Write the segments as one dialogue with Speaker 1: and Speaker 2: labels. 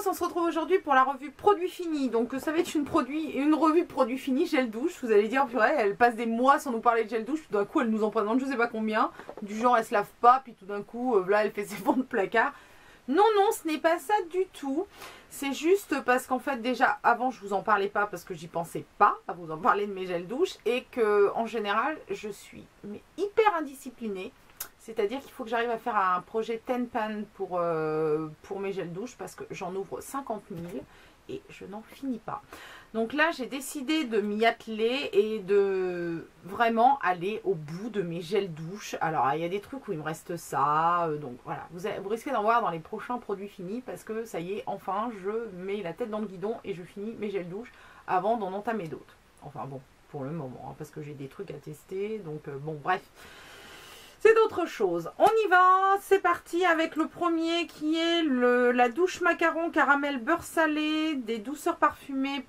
Speaker 1: on se retrouve aujourd'hui pour la revue produits finis. Donc ça va être une revue produits finis gel douche. Vous allez dire, purée, elle passe des mois sans nous parler de gel douche. Tout d'un coup, elle nous en présente je sais pas combien. Du genre, elle se lave pas, puis tout d'un coup, là, elle fait ses fonds de placard. Non, non, ce n'est pas ça du tout. C'est juste parce qu'en fait, déjà, avant, je vous en parlais pas parce que j'y pensais pas à vous en parler de mes gels douche. Et que, en général, je suis hyper indisciplinée. C'est-à-dire qu'il faut que j'arrive à faire un projet 10 pan pour mes gels douche parce que j'en ouvre 50 000 et je n'en finis pas. Donc là, j'ai décidé de m'y atteler et de vraiment aller au bout de mes gels douche. Alors, il y a des trucs où il me reste ça. Donc voilà, vous risquez d'en voir dans les prochains produits finis parce que ça y est, enfin, je mets la tête dans le guidon et je finis mes gels douche avant d'en entamer d'autres. Enfin bon, pour le moment, hein, parce que j'ai des trucs à tester. Donc bon, bref. C'est d'autres choses. On y va, c'est parti avec le premier qui est la douche macaron caramel beurre salé des douceurs parfumées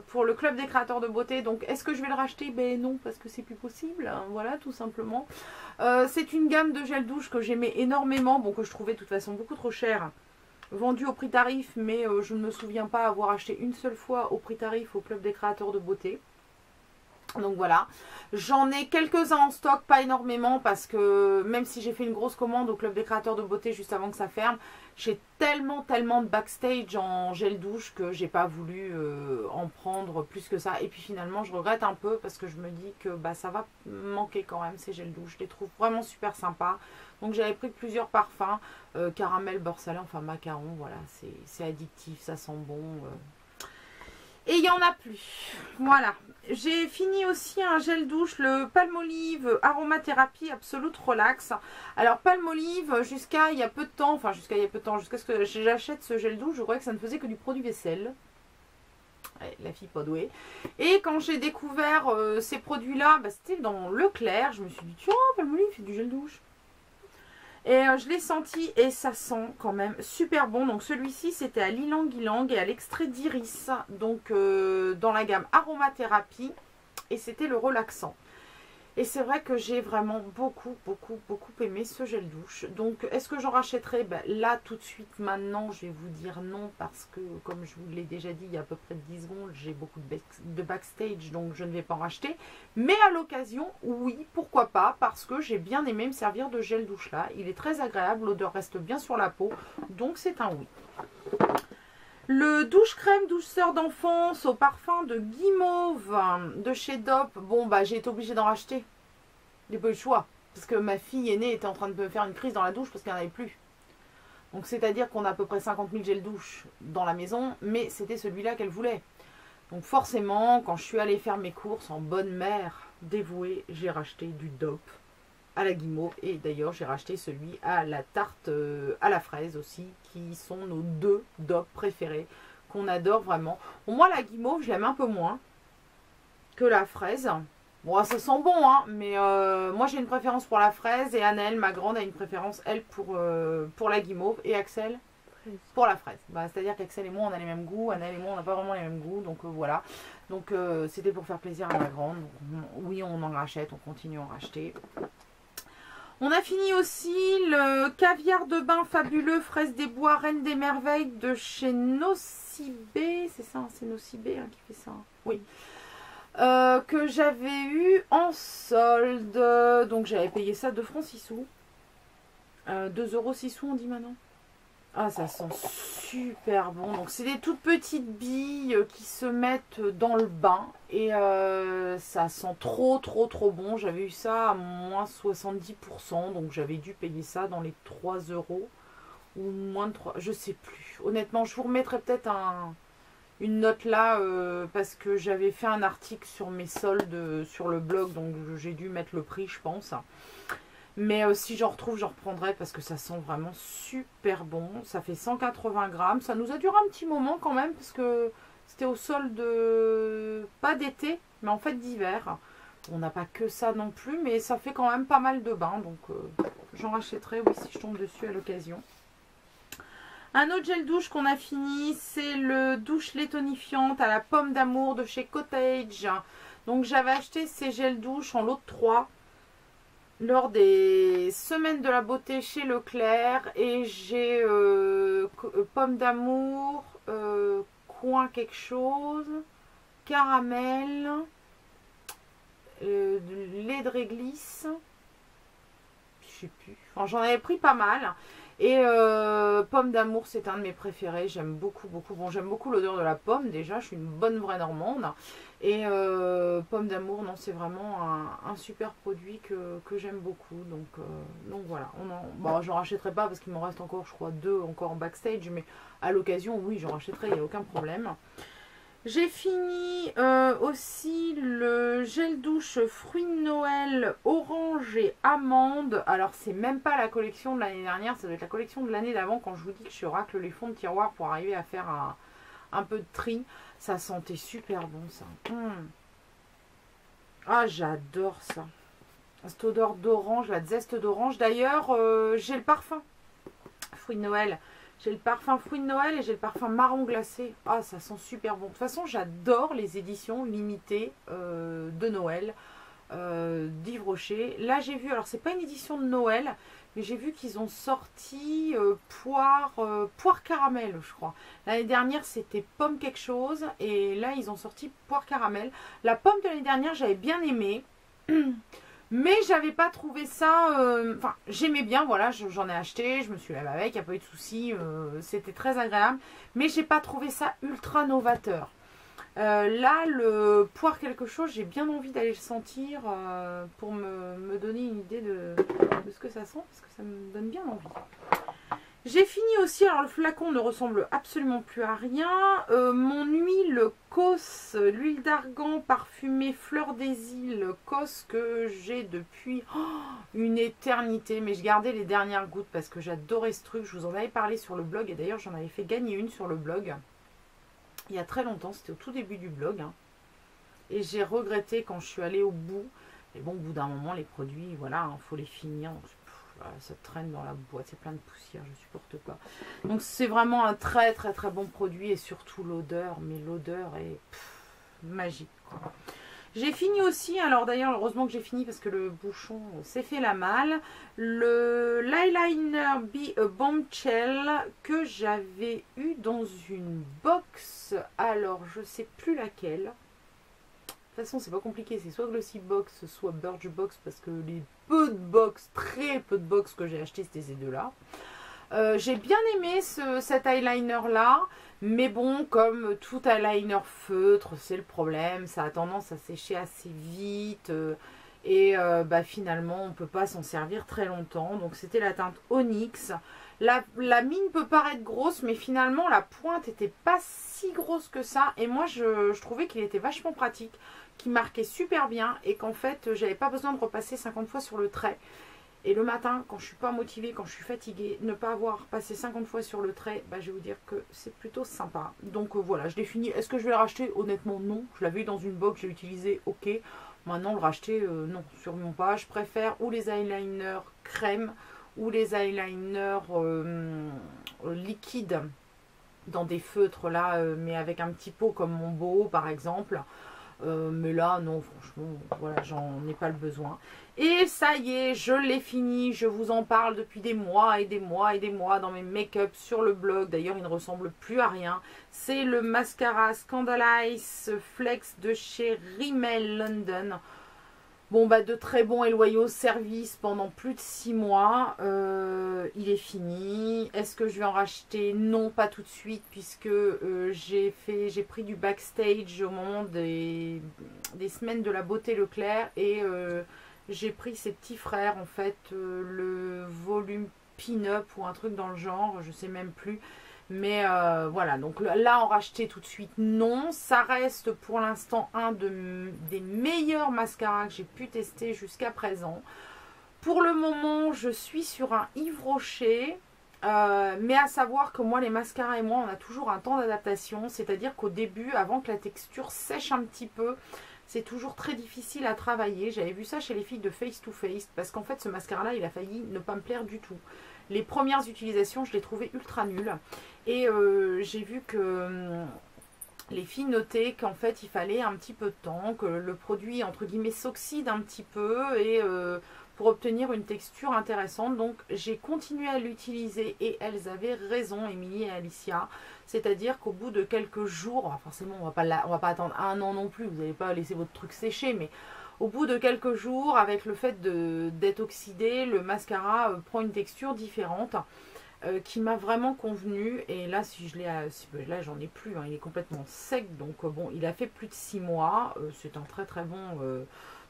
Speaker 1: pour le club des créateurs de beauté. Donc est-ce que je vais le racheter? Ben non, parce que c'est plus possible, hein, voilà, tout simplement. C'est une gamme de gel douche que j'aimais énormément, bon, que je trouvais de toute façon beaucoup trop cher, vendu au prix tarif, mais je ne me souviens pas avoir acheté une seule fois au prix tarif au club des créateurs de beauté. Donc voilà, j'en ai quelques-uns en stock, pas énormément parce que même si j'ai fait une grosse commande au club des créateurs de beauté juste avant que ça ferme, j'ai tellement de backstage en gel douche que j'ai pas voulu en prendre plus que ça. Et puis finalement je regrette un peu parce que je me dis que bah, ça va manquer quand même ces gels douche, je les trouve vraiment super sympas. Donc j'avais pris plusieurs parfums, caramel, beurre salé, enfin macaron, voilà, c'est addictif, ça sent bon. Et il n'y en a plus. Voilà. J'ai fini aussi un gel douche, le Palmolive Aromathérapie Absolute Relax. Alors Palmolive, jusqu'à il y a peu de temps, enfin jusqu'à ce que j'achète ce gel douche, je croyais que ça ne faisait que du produit vaisselle. Ouais, la fille pas douée. Et quand j'ai découvert ces produits-là, bah, c'était dans Leclerc, je me suis dit, tiens, Palmolive fait du gel douche. Et je l'ai senti et ça sent quand même super bon. Donc celui-ci c'était à l'ylang-ylang et à l'extrait d'iris. Donc dans la gamme aromathérapie. Et c'était le relaxant. Et c'est vrai que j'ai vraiment beaucoup aimé ce gel douche. Donc est-ce que j'en rachèterai? Ben, là tout de suite maintenant je vais vous dire non. Parce que comme je vous l'ai déjà dit il y a à peu près 10 secondes, j'ai beaucoup de backstage. Donc je ne vais pas en racheter. Mais à l'occasion, oui, pourquoi pas. Parce que j'ai bien aimé me servir de gel douche là. Il est très agréable, l'odeur reste bien sur la peau. Donc c'est un oui. Le douche crème douceur d'enfance au parfum de guimauve de chez Dop. Bon, bah j'ai été obligée d'en racheter. J'ai pas eu le choix. Parce que ma fille aînée était en train de me faire une crise dans la douche parce qu'il n'y en avait plus. Donc c'est-à-dire qu'on a à peu près 50 000 gels douche dans la maison. Mais c'était celui-là qu'elle voulait. Donc forcément, quand je suis allée faire mes courses en bonne mère dévouée, j'ai racheté du Dop à la guimauve. Et d'ailleurs, j'ai racheté celui à la tarte à la fraise aussi, qui sont nos deux Dop préférés, qu'on adore vraiment. Bon, moi, la guimauve, je l'aime un peu moins que la fraise. Bon, ça sent bon, hein, mais moi, j'ai une préférence pour la fraise. Et Anaëlle, ma grande, a une préférence, elle, pour la guimauve. Et Axel pour la fraise. Bah, c'est-à-dire qu'Axel et moi, on a les mêmes goûts. Anaëlle et moi, on n'a pas vraiment les mêmes goûts. Donc, voilà. Donc, c'était pour faire plaisir à ma grande. Donc, oui, on en rachète. On continue à en racheter. On a fini aussi le caviar de bain fabuleux fraise des bois reine des merveilles de chez Nocibé. C'est ça, c'est Nocibé hein, qui fait ça. Oui. Que j'avais eu en solde. Donc j'avais payé ça 2 francs 6 sous. 2 euros 6 sous on dit maintenant. Ah, ça sent super bon. Donc c'est des toutes petites billes qui se mettent dans le bain. Et ça sent trop bon. J'avais eu ça à moins 70%. Donc j'avais dû payer ça dans les 3 euros. Ou moins de 3. Je sais plus. Honnêtement, je vous remettrai peut-être une note là. Parce que j'avais fait un article sur mes soldes sur le blog. Donc j'ai dû mettre le prix je pense. Mais si j'en retrouve, j'en reprendrai parce que ça sent vraiment super bon. Ça fait 180 grammes. Ça nous a duré un petit moment quand même parce que c'était au solde pas d'été, mais en fait d'hiver. On n'a pas que ça non plus, mais ça fait quand même pas mal de bains. Donc j'en rachèterai, oui, si je tombe dessus à l'occasion. Un autre gel douche qu'on a fini, c'est le douche lait tonifiante à la pomme d'amour de chez Cottage. Donc j'avais acheté ces gels douche en lot de 3. lors des semaines de la beauté chez Leclerc et j'ai pomme d'amour, coin quelque chose, caramel, lait de réglisse, je sais plus. Enfin, j'en avais pris pas mal. Et pomme d'amour, c'est un de mes préférés. J'aime beaucoup, beaucoup. Bon, j'aime beaucoup l'odeur de la pomme. Déjà, je suis une bonne vraie normande. Et pomme d'amour, non, c'est vraiment un super produit que j'aime beaucoup. Donc voilà. Bon, j'en rachèterai pas parce qu'il m'en reste encore, je crois, 2 encore en backstage. Mais à l'occasion, oui, j'en rachèterai. Il n'y a aucun problème. J'ai fini aussi le gel douche fruits de Noël orange et amande. Alors c'est même pas la collection de l'année dernière, ça doit être la collection de l'année d'avant quand je vous dis que je racle les fonds de tiroir pour arriver à faire un peu de tri. Ça sentait super bon ça. Ah j'adore ça. Cette odeur d'orange, la zeste d'orange. D'ailleurs j'ai le parfum fruits de Noël. J'ai le parfum fruits de Noël et j'ai le parfum marron glacé. Ah, ça sent super bon. De toute façon, j'adore les éditions limitées de Noël d'Yves Rocher. Là, j'ai vu, alors c'est pas une édition de Noël, mais j'ai vu qu'ils ont sorti poire caramel, je crois. L'année dernière, c'était pomme quelque chose et là, ils ont sorti poire caramel. La pomme de l'année dernière, j'avais bien aimé. Mais j'avais pas trouvé ça, enfin j'aimais bien, voilà, j'en ai acheté, je me suis lavé avec, il n'y a pas eu de souci, c'était très agréable. Mais j'ai pas trouvé ça ultra novateur. Là, le poire quelque chose, j'ai bien envie d'aller le sentir pour me donner une idée de ce que ça sent, parce que ça me donne bien envie. J'ai fini aussi, alors le flacon ne ressemble absolument plus à rien. Mon huile Cos, l'huile d'argan parfumée fleur des îles Cos que j'ai depuis une éternité. Mais je gardais les dernières gouttes parce que j'adorais ce truc. Je vous en avais parlé sur le blog et d'ailleurs j'en avais fait gagner une sur le blog. Il y a très longtemps, c'était au tout début du blog. Hein. Et j'ai regretté quand je suis allée au bout. Mais bon, au bout d'un moment, les produits, voilà, il faut les finir. Ça traîne dans la boîte, c'est plein de poussière, je supporte pas. Donc c'est vraiment un très très très bon produit et surtout l'odeur, mais l'odeur est magique. J'ai fini aussi, alors d'ailleurs heureusement que j'ai fini parce que le bouchon s'est fait la malle, l'eyeliner Be a Bombshell que j'avais eu dans une box, alors je sais plus laquelle. De toute façon, c'est pas compliqué, c'est soit Glossy Box, soit Birchbox, parce que les peu de box, très peu de box que j'ai acheté, c'était ces deux-là. J'ai bien aimé cet eyeliner-là, mais bon, comme tout eyeliner feutre, c'est le problème, ça a tendance à sécher assez vite, et finalement, on ne peut pas s'en servir très longtemps. Donc, c'était la teinte Onyx. La mine peut paraître grosse, mais finalement, la pointe n'était pas si grosse que ça, et moi, je trouvais qu'il était vachement pratique, qui marquait super bien et qu'en fait j'avais pas besoin de repasser 50 fois sur le trait. Et le matin, quand je suis pas motivée, quand je suis fatiguée, ne pas avoir passé 50 fois sur le trait, je vais vous dire que c'est plutôt sympa. Donc voilà, je l'ai fini. Est-ce que je vais le racheter? Honnêtement non. Je l'avais eu dans une box, j'ai utilisé, ok. Maintenant le racheter, non, sûrement pas. Je préfère ou les eyeliners crème ou les eyeliners liquides dans des feutres là, mais avec un petit pot comme mon boho par exemple. Mais là, non, franchement, voilà, j'en ai pas le besoin. Et ça y est, je l'ai fini. Je vous en parle depuis des mois et des mois et des mois dans mes make-up sur le blog. D'ailleurs, il ne ressemble plus à rien. C'est le mascara Scandalize Flex de chez Rimmel London. Bon, de très bons et loyaux services pendant plus de 6 mois. Il est fini. Est-ce que je vais en racheter? Non, pas tout de suite, puisque j'ai pris du backstage au moment des semaines de la beauté Leclerc. Et j'ai pris ses petits frères, en fait, le volume pin-up ou un truc dans le genre, je sais même plus. Mais voilà, donc là en racheter tout de suite, non. Ça reste pour l'instant un des meilleurs mascaras que j'ai pu tester jusqu'à présent. Pour le moment, je suis sur un Yves Rocher. Mais à savoir que moi, les mascaras et moi, on a toujours un temps d'adaptation. C'est-à-dire qu'au début, avant que la texture sèche un petit peu, c'est toujours très difficile à travailler. J'avais vu ça chez les filles de Face to Face. Parce qu'en fait, ce mascara-là, il a failli ne pas me plaire du tout. Les premières utilisations, je les trouvais ultra nulles. Et j'ai vu que les filles notaient qu'en fait, il fallait un petit peu de temps, que le produit, entre guillemets, s'oxyde un petit peu. Et pour obtenir une texture intéressante. Donc j'ai continué à l'utiliser et elles avaient raison, Émilie et Alicia. C'est-à-dire qu'au bout de quelques jours, forcément on va pas attendre un an non plus, vous n'allez pas laisser votre truc sécher, mais au bout de quelques jours, avec le fait d'être oxydé, le mascara prend une texture différente qui m'a vraiment convenu. Et là, là j'en ai plus, hein, il est complètement sec. Donc bon, il a fait plus de 6 mois. C'est un très très bon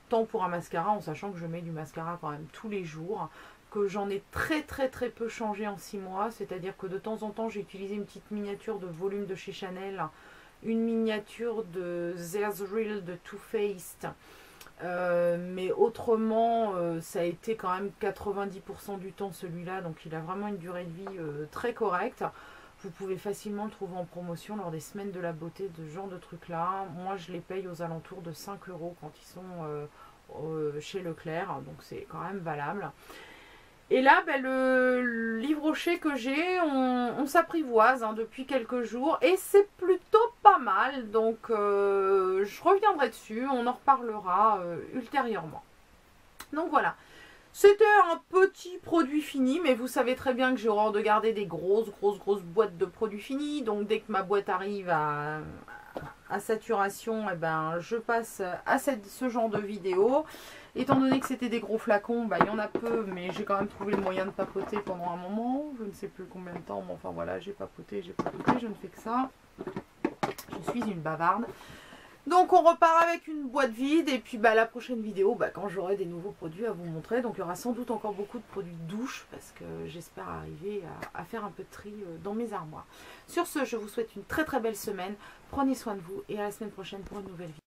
Speaker 1: temps pour un mascara, en sachant que je mets du mascara quand même tous les jours. Que j'en ai très peu changé en 6 mois. C'est-à-dire que de temps en temps, j'ai utilisé une petite miniature de volume de chez Chanel. Une miniature de There's Real de Too Faced. Mais autrement ça a été quand même 90% du temps celui-là, donc il a vraiment une durée de vie très correcte. Vous pouvez facilement le trouver en promotion lors des semaines de la beauté, de ce genre de trucs là. Moi je les paye aux alentours de 5 € quand ils sont chez Leclerc, donc c'est quand même valable. Et là, le livre rocher que j'ai, on s'apprivoise depuis quelques jours. Et c'est plutôt pas mal. Donc, je reviendrai dessus. On en reparlera ultérieurement. Donc, voilà. C'était un petit produit fini. Mais vous savez très bien que j'ai horreur de garder des grosses boîtes de produits finis. Donc, dès que ma boîte arrive à saturation, eh ben, je passe à ce genre de vidéo. Étant donné que c'était des gros flacons, il y en a peu, mais j'ai quand même trouvé le moyen de papoter pendant un moment. Je ne sais plus combien de temps, mais enfin voilà, j'ai papoté, je ne fais que ça. Je suis une bavarde. Donc on repart avec une boîte vide, et puis la prochaine vidéo, quand j'aurai des nouveaux produits à vous montrer. Donc il y aura sans doute encore beaucoup de produits de douche, parce que j'espère arriver à faire un peu de tri dans mes armoires. Sur ce, je vous souhaite une très belle semaine. Prenez soin de vous, et à la semaine prochaine pour une nouvelle vidéo.